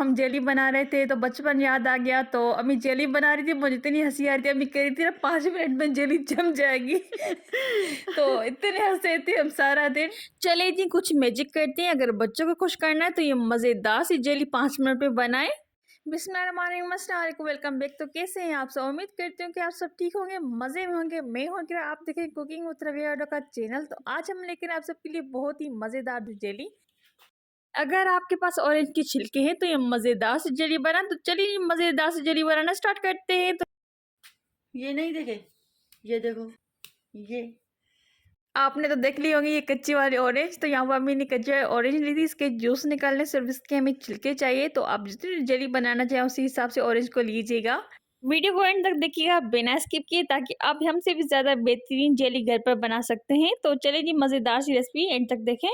हम जेली बना रहे थे तो बचपन याद आ गया। तो अम्मी जेली बना रही थी, मुझे इतनी हँसी आ रही थी। अम्मी कह रही थी ना 5 मिनट में जेली जम जाएगी। तो इतने हँसे थे हम सारा दिन। चलिए जी कुछ मैजिक करते हैं, अगर बच्चों को खुश करना है तो ये मज़ेदार सी जेली 5 मिनट में बनाएँ। बिस्मिल्लाहिर्रहमानिर्रहीम, अस्सलाम वालेकुम, वेलकम बैक। तो कैसे हैं आप सब? उम्मीद करती हूँ कि आप सब ठीक होंगे, मज़े में होंगे। मैं हूँ कि आप देखें कुकिंग विद रबिया का चैनल। तो आज हम लेकर आप सबके लिए बहुत ही मज़ेदार जेली। अगर आपके पास ऑरेंज के छिलके हैं तो ये मज़ेदार से जेली बना। तो चलिए मज़ेदार से जेली बनाना स्टार्ट करते हैं। तो ये नहीं देखे, ये देखो, ये आपने तो देख ली होंगी ये कच्ची वाली ऑरेंज। तो यहाँ पर अम्मी ने कच्ची वाली ऑरेंज ली थी, इसके जूस निकालने सिर्फ इसके हमें छिलके चाहिए। तो आप जितनी जेली बनाना चाहें उसी हिसाब से ऑरेंज को लीजिएगा। वीडियो को एंड तक देखिएगा बिना स्किप किए, ताकि आप हमसे भी ज़्यादा बेहतरीन जेली घर पर बना सकते हैं। तो चलिए जी मज़ेदार सी रेसिपी एंड तक देखें।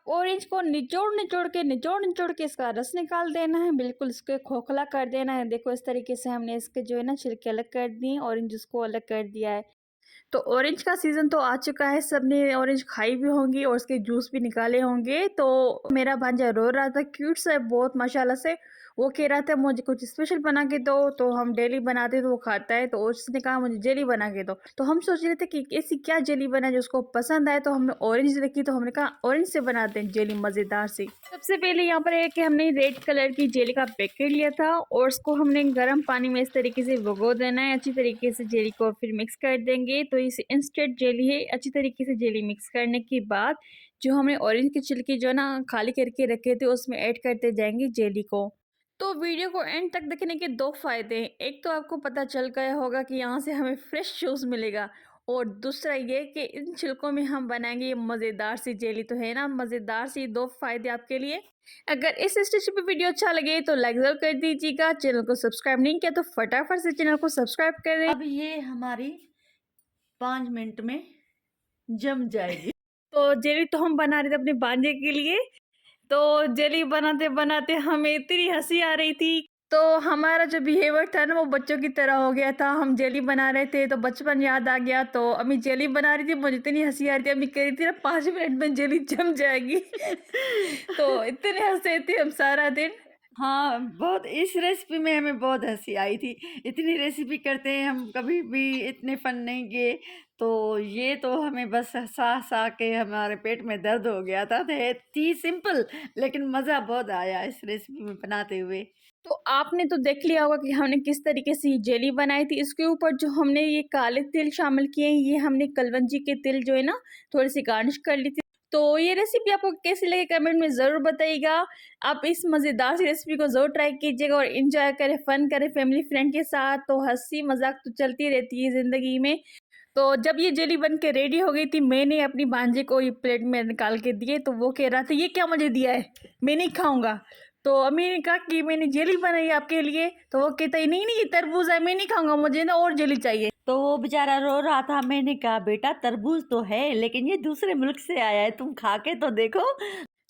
ऑरेंज को निचोड़ के इसका रस निकाल देना है, बिल्कुल इसको खोखला कर देना है। देखो इस तरीके से हमने इसके जो है ना छिलके अलग कर दिए, ऑरेंज उसको अलग कर दिया है। तो ऑरेंज का सीज़न तो आ चुका है, सबने ऑरेंज खाई भी होंगी और उसके जूस भी निकाले होंगे। तो मेरा भांजा रो रहा था, क्यूट सा है बहुत माशाल्लाह से। वो कह रहा था मुझे कुछ स्पेशल बना के दो, तो हम डेली बनाते तो वो खाता है। तो उसने कहा मुझे जेली बना के दो। तो हम सोच रहे थे कि ऐसी क्या जेली बनाए जो उसको पसंद आए। तो हमने ऑरेंज देखी तो हमने कहा ऑरेंज से बनाते हैं जेली मज़ेदार सी। सबसे पहले यहाँ पर है कि हमने रेड कलर की जेली का पैकेट लिया था और उसको हमने गर्म पानी में इस तरीके से भिगो देना है। अच्छी तरीके से जेली को फिर मिक्स कर देंगे। तो इस इंस्टेंट जेली है। अच्छी तरीके से जेली मिक्स करने के बाद जो हमने ऑरेंज के छिलके जो ना खाली करके रखे थे उसमें ऐड करते जाएंगे जेली को। तो वीडियो को एंड तक देखने के दो फायदे हैं। एक तो आपको पता चल गया होगा कि यहाँ से हमें फ्रेश जूस मिलेगा, और दूसरा ये कि इन छिलकों में हम बनाएंगे ये मज़ेदार सी जेली। तो है ना मज़ेदार सी दो फायदे आपके लिए। अगर इस स्टेशन पे वीडियो अच्छा लगे तो लाइक जरूर कर दीजिएगा। चैनल को सब्सक्राइब नहीं किया तो फटाफट से चैनल को सब्सक्राइब करें। अब ये हमारी 5 मिनट में जम जाएगी। तो जेली तो हम बना रहे थे अपने भांजे के लिए। तो जेली बनाते बनाते हमें इतनी हंसी आ रही थी। तो हमारा जो बिहेवियर था ना वो बच्चों की तरह हो गया था। हम जेली बना रहे थे तो बचपन याद आ गया। तो अम्मी जेली बना रही थी, मुझे इतनी हंसी आ रही थी। अम्मी कह रही थी ना 5 मिनट में जेली जम जाएगी। तो इतने हंसे थे हम सारा दिन। हाँ, बहुत इस रेसिपी में हमें बहुत हँसी आई थी। इतनी रेसिपी करते हैं हम, कभी भी इतने फन नहीं किए। तो ये तो हमें बस हँसा-हँसा के हमारे पेट में दर्द हो गया था। तो ये थी सिंपल, लेकिन मज़ा बहुत आया इस रेसिपी में बनाते हुए। तो आपने तो देख लिया होगा कि हमने किस तरीके से ये जेली बनाई थी। इसके ऊपर जो हमने ये काले तिल शामिल किए हैं, ये हमने कलवंजी के तिल जो है ना थोड़ी सी गार्निश कर ली थी। तो ये रेसिपी आपको कैसी लगी कमेंट में ज़रूर बताइएगा। आप इस मज़ेदार सी रेसिपी को ज़रूर ट्राई कीजिएगा और एंजॉय करें, फन करें फैमिली फ्रेंड के साथ। तो हंसी मजाक तो चलती रहती है ज़िंदगी में। तो जब ये जेली बन के रेडी हो गई थी, मैंने अपनी भांजे को ये प्लेट में निकाल के दिए। तो वो कह रहा था ये क्या मुझे दिया है, मैं नहीं खाऊंगा। तो अम्मी ने कहा कि मैंने जेली बनाई है आपके लिए। तो वो कहता है नहीं नहीं ये तरबूज है, मैं नहीं खाऊंगा, मुझे ना और जेली चाहिए। तो वो बेचारा रो रहा था। मैंने कहा बेटा तरबूज तो है, लेकिन ये दूसरे मुल्क से आया है, तुम खा के तो देखो।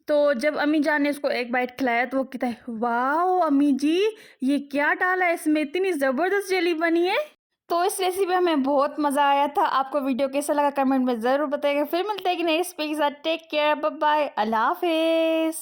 तो जब अम्मी जान ने उसको एक बाइट खिलाया तो वो कहता है वाह अम्मी जी, ये क्या डाला है इसमें, इतनी ज़बरदस्त जेली बनी है। तो इस रेसिपी में हमें बहुत मज़ा आया था। आपको वीडियो कैसा लगा कमेंट में ज़रूर बताइएगा। फिर मिलते हैं कि नई रेसिपी के साथ। टेक केयर, बाय बाय, अल्लाह हाफिज़।